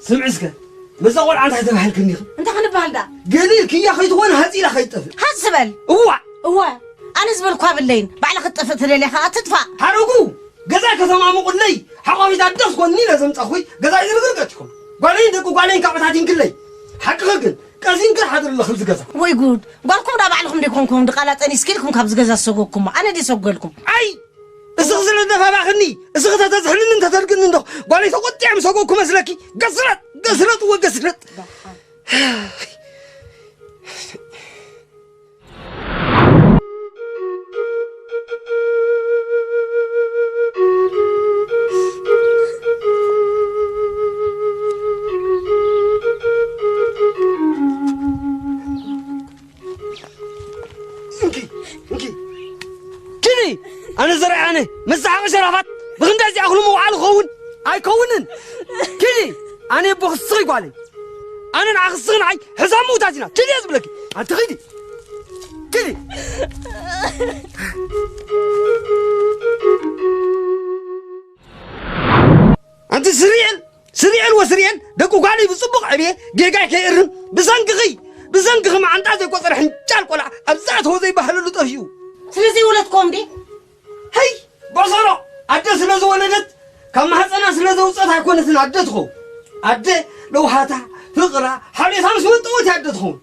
سمعسك بس أول عن تحت بحال كنيخ أنت خن بحال دا قليل كي يا خيط وانا هاتي لا خيط طفل هزبل هو أنا زبل كواب اللين بعد خطفت لي خا تدفع حرقو جزاك سمع مقول لي حقوي تدرس كوني لازم تأخوي جزاك يرجعكم قالين دكوا قالين كابتاتين كلي حق غقل كازين كحضر الله خلص جزا وي جود قالكم دا بعلكم ديكونكم دقالات أني سكيلكم كابز جزا سوقكم أنا دي سوقلكم أي استغسل الدفع باخني استغسل تزحلن انت تركن ندخ قالي سوقت يعم سوقكم مسلكي قصرت وقصرت أنا زرع أنا مسح شرفت بغندازي أخلو موعال خون أي كونن كذي أنا بخصي قالي أنا نعخصين عي حسام موتاجنا كذي أزبلك أنت غيدي كذي أنت سريع وسريع دقوا قالي بصبغ عليه جيجاي كيرم بزنقغي ما عندها زي قصر حنجال قلع أبزات هو زي بحلو طفيو سلازي ولدكم دي هي بصرا أدى سلازو ولدت كم حسنا سلازو وصلها كونت نعدتهم أدى لو هاتا فقرة حالي ثامس منطوت يعدتهم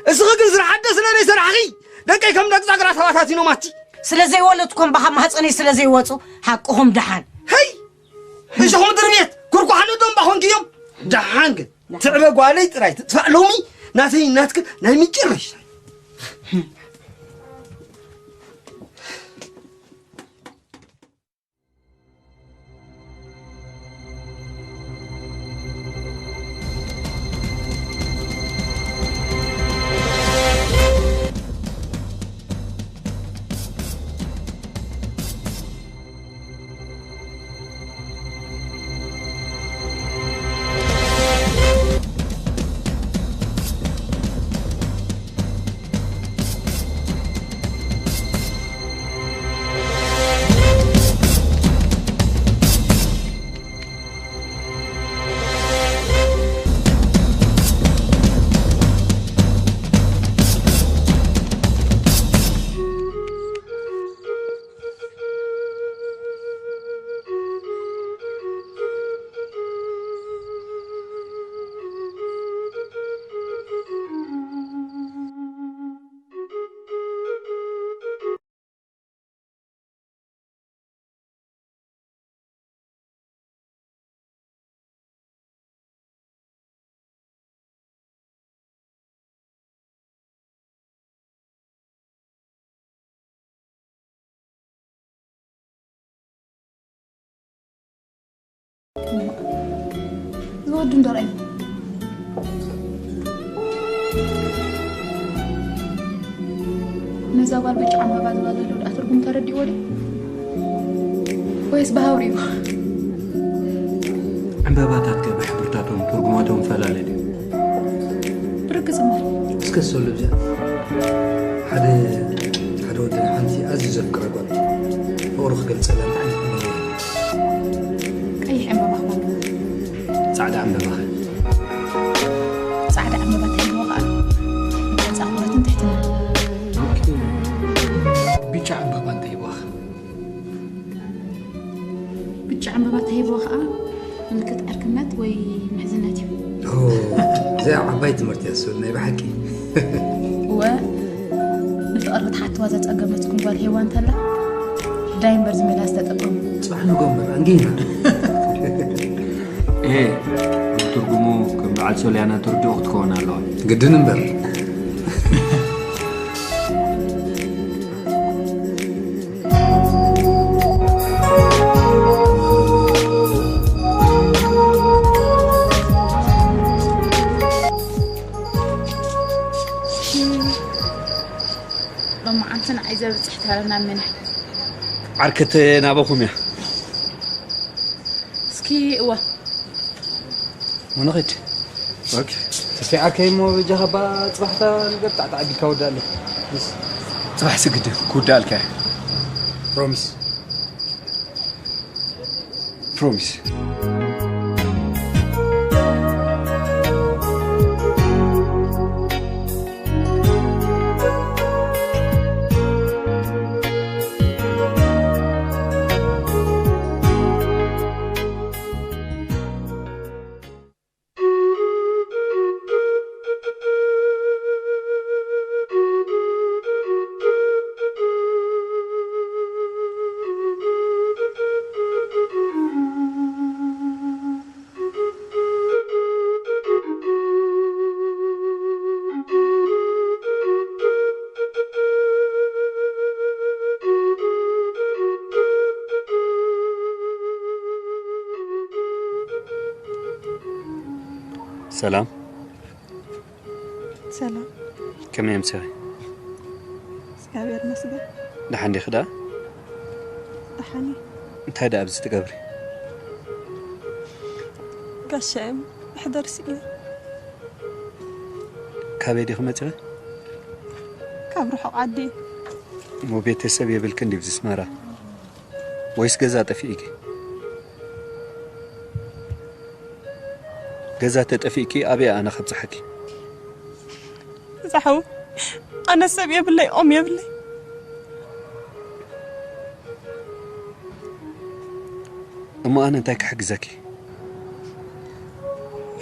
السغق زرع أدى سلازي سرعي دقي كم دق زقرات هواتاتينو ماتي سلازي ولدكم بحم حسني سلازي وصو حقهم دحان هي إيش هم دربيت كركو حنودهم بحون كيوم دحان تعبى قالي تراي تدفع لومي ناسي ناتك نايمي جرش زودن درأي نزاوال بيجي عم بعد هذا لو أتركم تردي ولي ويس بهاوريو عم باباتك بحبرتاتهم ترجماتهم فلالدي بركز مال اسكسوا لبزا حدا ودنا حنتي أزيز أفكار قلت أورخ قلت سلام عني أي عم بابا سعد عم بابا سعد عم بابا تهي وقع بس أخبرت تحتنا بيجا عم بابا تهي وقع بيجا عم بابا تهي وقع ملكت أركنات وي محزناتي زي عباية مرتي أسود نايب حكي و نفقرت حتى وزت أقمتكم بالهيوان تلا دايم برز ملاس تتقوم صباح نقوم أنجينا إيه ترجمو كم بعد سوليانا ترجو تكون على قد نمبر لما عمتنا عايزة بتحتها لنا منه عركت نابوكم يا سكي وا ونغيت اوكي تسعة كيمو جهبا صبحتا نقطع تعبي كودالك بس صباح سجد كودالك بروميس سلام. سلام. كم يوم سوي؟ سكابير مسجد. لحندي خدا؟ لحني. انت هذا أبز تقبري. قشام احضر سئلة. كابيدي خمسة؟ كاب روح عدي. مو بيت السبية بالكندي بزي سمارة. ويس جزات فيكي. جزات تفيكي أبي أنا خبز حكي. زحو. أنا السبية بالله أم يا بالله. أما أنا تاك حق زكي.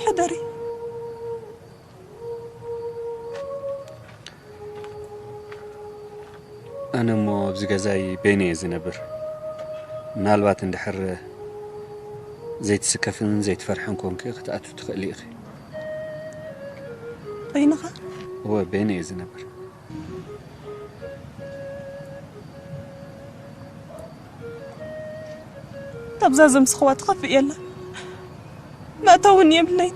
حضري. أنا مو بزجازاي بيني زنبر. نالبات اندحر زيت سكفن زيت فرحن كونكي قطعت تخلي أخي. بينها؟ هو بيني زنبر. طب زازم سخوات خفي يلا. ما توني يا بلي.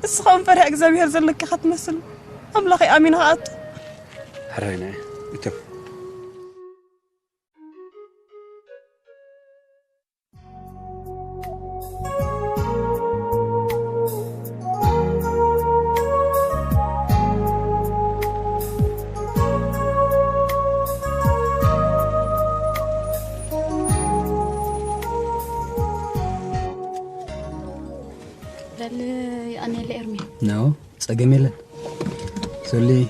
السخون فرح أجزابي هرزلك خط مسل. أملاخي آمين هاتو. حراينا إتو. أنا اللي أرمي. نو سأجمله. سولي.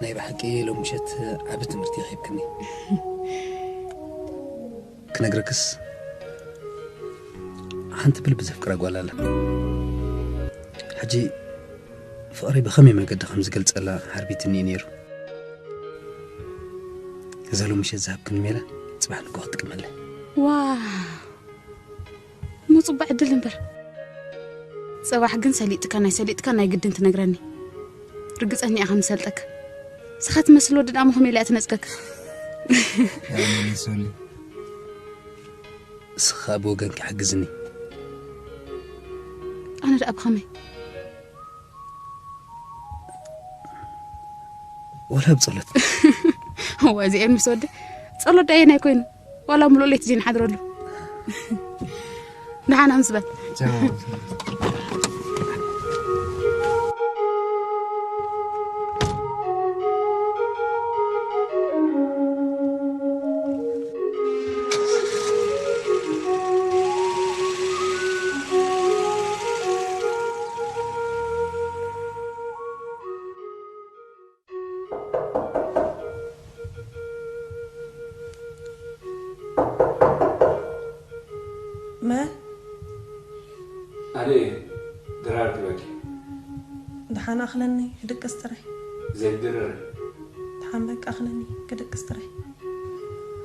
نايب حكي لو مشيت عبت مرتي خيبكني. كنقركس. حنت بلبز فكرة قولا لا. حجي فقري بخمي ما قد خمس قلت ألا حربيتني نيرو. إذا لو مشيت ذهب كن ميلا صباح نقعد كمله. واو. مو صباح دلنبر. صباح جن سليت كان يقدن تنقرني. رجعت أني أهم سألتك. سخات مسلو دد أمهم يلا تنسكك. يا ميلي سولي. سخابو جنك حجزني. أنا رأب خمي. ولا بصلت. هو زي أمي سود. صلت داينا يكون. ولا ملولي تجين حضر له. نحن أمسبت. ما؟ علي درار دلوقتي. دحان أخلني كدك استري. زي درار. دحان بك أخلني كدك استري.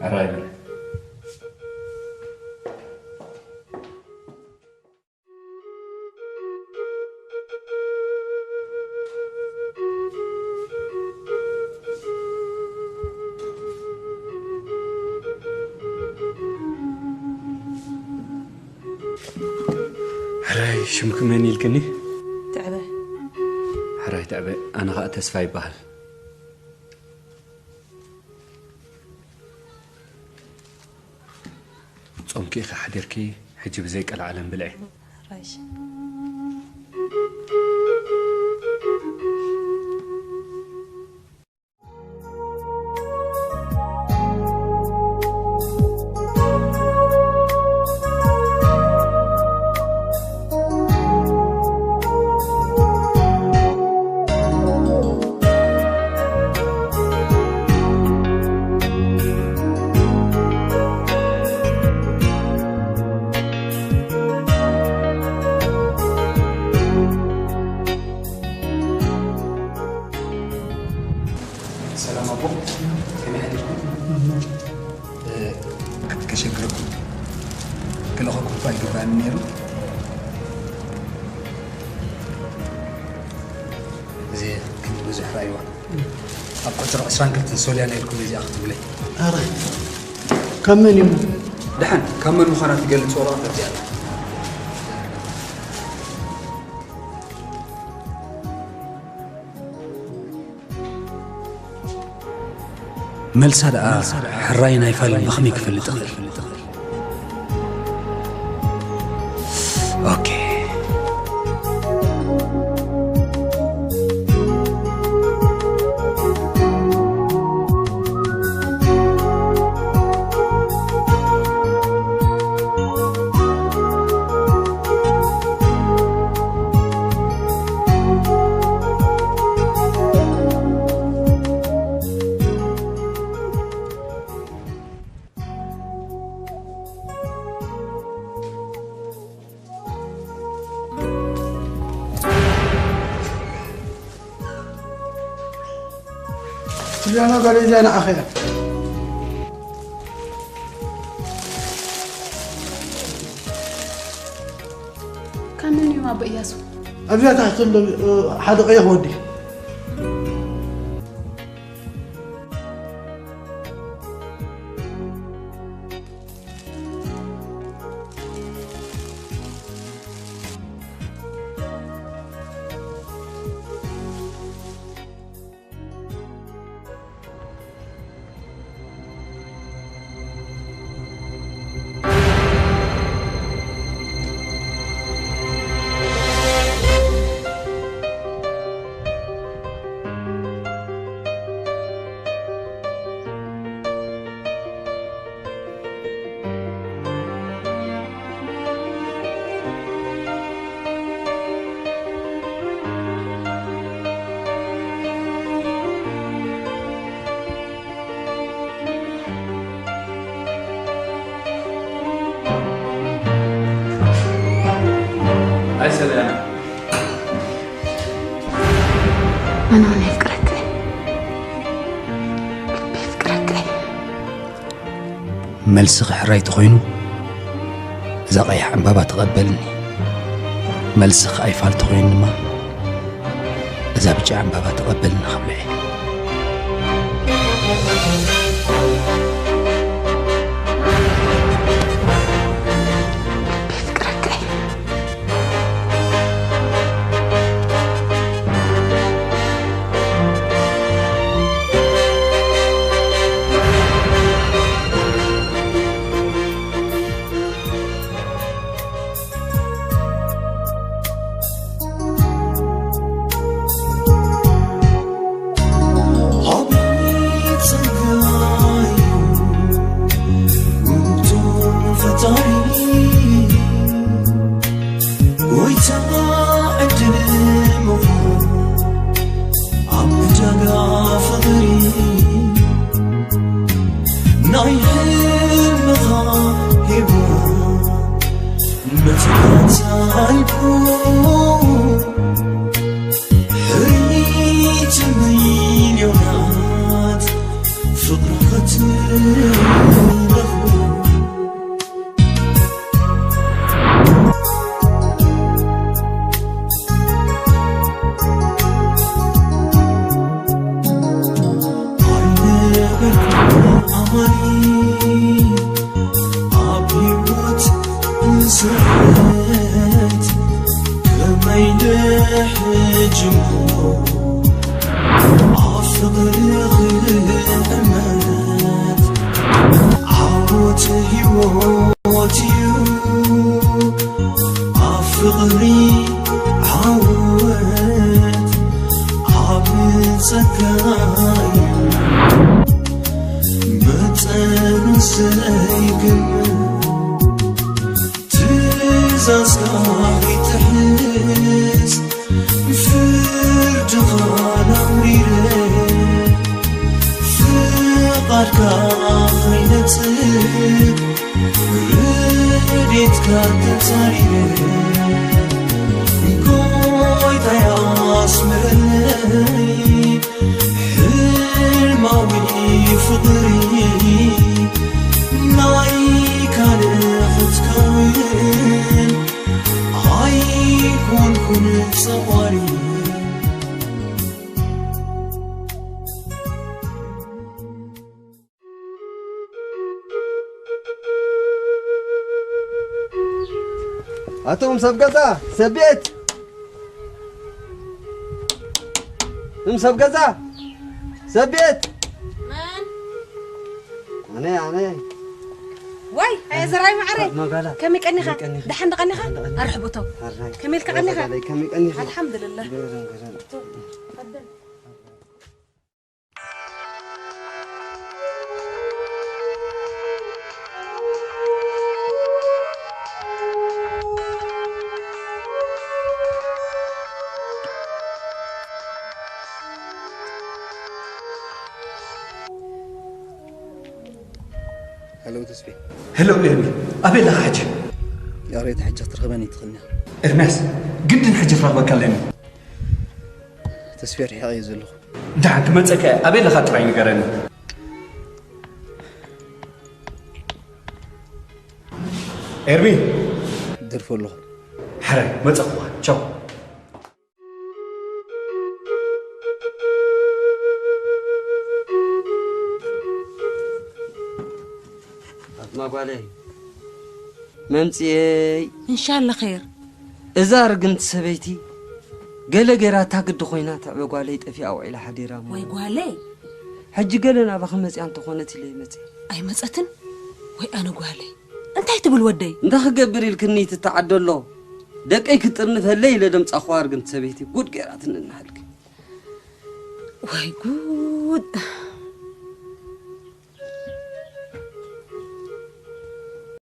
عرايبر. حراي شو مكمني الكني؟ تعبه. حراي تعبه أنا غا تسفاي بحل. صومكي حديركي حجي بزيك العالم بلعي. رايش. السلام أبو. كم حديثكم؟ كشكركم. كل أخوكم فاي قران نيرو. زي كم بزح رايوة. أبقى ترى عشان قلت نسولي أنا لكم زي أختم لي. أرى كم من يوم دحن كم من مخانات تقلت صورات زيادة ملسا دقا حراينا يفعل بخميك في اللي تغير اوكي أنا قال لي أنا أخي كان من يوم أبو إياسو أبي تحصل حدا غير ودي أي سلام أنا هنا فكرك بفكرك ملسخ حرايت خوينو زقيح عن بابا تقبلني ملسخ أي فالت خوين ما إذا بجي عن بابا تقبلني خبلعي أتوم سبقتا سبيت سبقتا سبيت من أنا واي هيا زراي معري ما قالها كم يقنيخا دحن دقنيخا أرحبو تو كم يلقنيخا الحمد لله تفضل هلو تسبي هلو إرمي أبي لها حاجة يا ريت حاجة ترغبني تخلنا إرماس قد حاجة فرغبة كلامي تسبي ريحة يزلخ دعك ما تسكى أبي لها تبعين قراني إرمي درفو الله حراي ما تقوى شو ما بالي ممتي إن شاء الله خير إذا رجنت سبيتي قال جرات هقد خوينات عقالي تفي أو إلى حديرة ويقالي حج قالنا بخمس أنت خونتي لي متي أي مسأتن وي أنا قالي أنت هتبل ودي ده قبري الكني تتعدل له دك أي كترنف هالليلة دمت أخوار قنت سبيتي قد جرات النهلك وي قود